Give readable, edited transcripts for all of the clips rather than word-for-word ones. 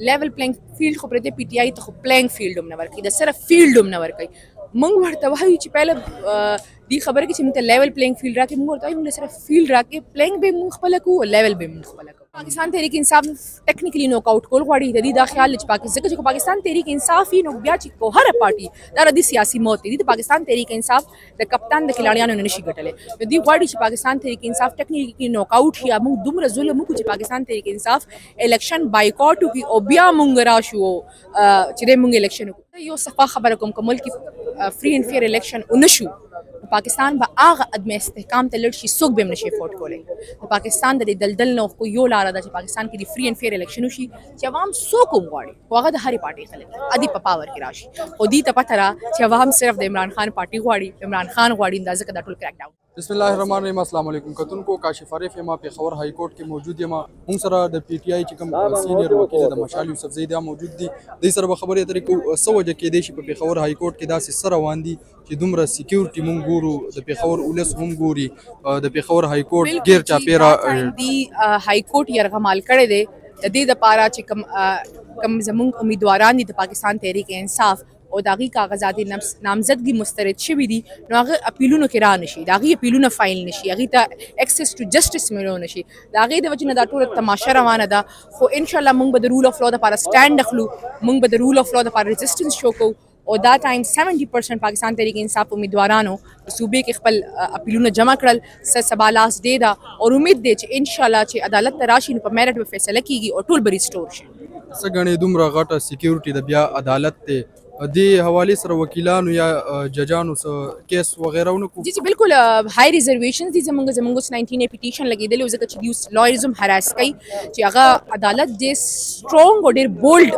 لیول پلینګ فیلډ خو پرته پی ټی آی ته خو پلینګ فیلډ هم نه ورکوي د صرف فیلډ هم نه ورکوي موږ ورته وایو چې پهله دې خبره کې چې موږ ته لیول پلینګ فیلډ راکړي موږ ورته وایو موږ صرف فیلډ راکړي پلینګ به موږ خپله کوو او لیول به موږ خپله کوو پاکستان تحریک انصاف ټیکنیکلی نوک آؤٹ کول غواړي د دې دا خیال چې ځکه چې پاکستان تحریک انصاف وي نو بیا چې کو هره پارټي دا د سیاسي موت دی د پاکستان تحریک انصاف د کپتان د کھلاړیانو نه نشي ګټلی نو دوی غواړي چې پاکستان تحریک انصاف ټیکنیکلی نوک آؤٹ شي موږ دومره ظلم وکړو چې پاکستان تحریک انصاف الیکشن بایکاټ وکړي او بیا موږ راشو چې د موږ الیکشن وکړو یو صفه خبره کوم که ملک فری اینڈ فیر الیکشن ونشو پاکستان به هغه عدم استحکام ته لړ شي څوک به هم نشي افورډ کولی د پاکستان د دلدل نه خو یو لاره ده چې پاکستان کې د فری اینډ فیر الیکشن وشي چې عوام څوک هم غواړي خو هغه د هرې پارټۍ خلک ادي په پاور کې راشي خو دې ته پته ده چې عوام صرف د عمران خان پارټي غواړي عمران خان غواړي دا ځکه دا ټول کریک ډاون بسم الله الرحمن الرحیم السلام علیکم کتونکو کاشف عریف یم پېښور های کورټ کې موجود یم موږ سره د پی ټی آی چې کوم سینیئر وکیل د مشال یوسفزئی دا موجود دي دوی سره به خبرې اترې کوو څه وجه کېدی شي په پېښور های کورټ کې داسې څه روان دي چې دومره سیکیورټي موږ ګورو د پېښور ولس هم ګوري د پېښور های کورټ ګیر چاپېره دی های کورټ یرغمال کړی دی د دې دپاره چې کوم زموږ امیدواران دي د پاکستان تحریک انصاف او د هغې کاغذاتي نامزدګي مسترد شوي دي نو هغه اپیلونو کې را نشي د هغې اپیلونه فایل نشي هغې ته اکسس ټو جسټس میلو نشي د هغې د وجې نه دا ټوله تماشه روانه ده خو انشاءالله موږ به د رول اف لا دپاره سټینډ اخلو موږ به د رول اف لا دپاره ریزسټنس شو کوو او دا ټایم 70% پاکستان تحریک انصاف امیدوارانو په صوبې کې خپل اپیلونه جمع کړل سبا لاس ډے ده او امید دی چې انشاءالله چې عدالت ته راشي نو په میرټ به فیصله کیږي او ټول به ریسټور شي څه ګڼې دومره غټه سیکیورټي د بیا عدالت دی دې حوالې سره وکیلانو یا ججانو څه کیس وغیره ونه کړو جی بالکل های ریزرویشنز دي زموږ اوس 19 پیټیشن لګېدلی و ځکه چې دوی لایرز هم هراس کوي چې هغه عدالت ډېر سټرونګ او ډېر بولډ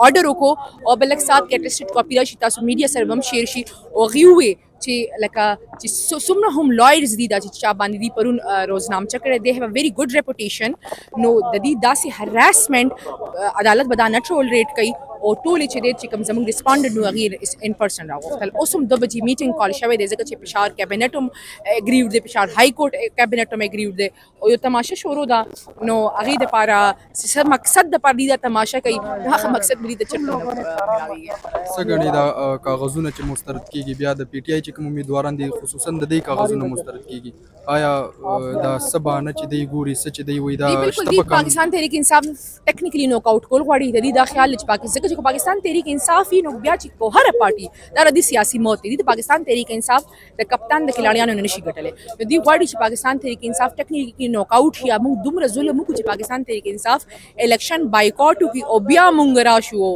آرډر وکړو او بل لږ سات کې اټسټډ کاپي راشي تاسو میډیا سره هم شیر شي او هغې وویې چې لکه چې څومره هم لایرز دي دا چې چا باندې دي پرون روزنامچه کړی دی هیو ا ویری ګډ ریپوټیشن نو د دې داسې هراسمنټ عدالت به دا نه ټولریټ کوي او ټولې چې دی چې کوم زموږ ریسپانډنټ نو هغې ان پرسن راغوښتل اوس هم 2 بجې میټینګ کال شوی دی ځکه چې پېښور کابینټ هم اګریوډ دی پېښور های کورټ کابینټ هم اګریوډ دی او یو تماشه شروع ده نو هغې دپاره څه مقصد دپاره دوی دا تماشه کوي نو هغه مقصد به دوی ته چرته نه ملاویږي څه ګڼې دا کاغذونه چې مسترد کېږي بیا د پی ټی آی چې کوم امیدواران دي خصوصا د دې کاغذونه مسترد کېږي آیا دا څه بهانه چې دی ګوري څه چې دی وایي دا بالکل دی پاکستان تحریک انصاف ټیکنیکلی نوک آؤٹ کول غواړي د دې دا خیال چې ځکه چې پاکستان تحریک انصاف وي نو بیا چې کو هره پارټي دا د سیاسي موت دی د پاکستان تحریک انصاف د کپتان د کھلاړیانو نه نشي ګټلی نو دوی غواړي چې پاکستان تحریک انصاف ټیکنیکلی نوک آؤٹ شي موږ دومره ظلم وکړو چې پاکستان تحریک انصاف الیکشن بایکاټ وکړي او بیا موږ راشو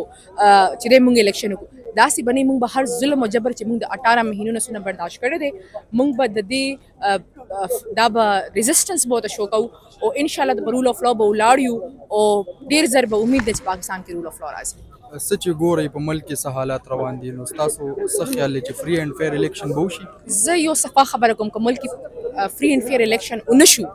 چې د موږ الیکشن وکړو داسې بنې موږ به هر ظلم او جبر چې موږ د 18 مهینو نه څونه برداشت کړی دی موږ به د دې دا به ریزسټنس به ورته شو کوو او انشاءالله د رول اف لا به ولاړ یو او ډېر زر به امید دی چې پاکستان کې رول اف لا راځي څه چې ګورئ په ملک کې څه حالات روان دي نو ستاسو څه خیال دی چې فری اینډ فیر الیکشن به وشي زه یو صفه خبره کوم که ملک فری اینډ فیر الیکشن ونشو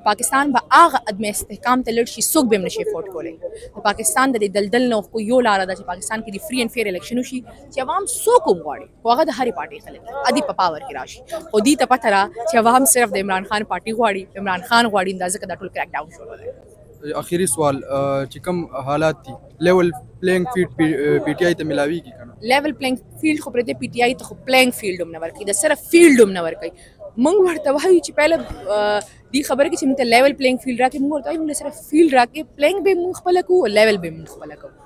پاکستان به هغه عدم استحکام ته لړ شي څوک به هم نشي افورډ کولی د پاکستان د دلدل نه خو یو لاره ده چې پاکستان کې د فری اینډ فیر الیکشن وشي چې عوام څوک هم غواړي خو هغه د هرې پارټۍ خلک ادي په پاور کې راشي خو دې ته پته ده چې عوام صرف د عمران خان پارټي غواړي عمران خان غواړي دا ځکه دا ټول کریک ډاون شروع دی اخیری سوال چې کوم حالات دي لیول پلینګ فیلډ پی ټی آی ته ملاویږي که نه لیول پلینګ فیلډ خو پرته پی ټی آی ته خو پلینګ فیلډ هم نه ورکوي د صرف فیلډ هم نه ورکوي موږ ورته وایو چې پهله دې خبره کې چې موږ ته لیول پلینګ فیلډ راکړي موږ ورته وایو موږ صرف فیلډ راکړي پلینګ به موږ خپله کوو او لیول به موږ خپله کوو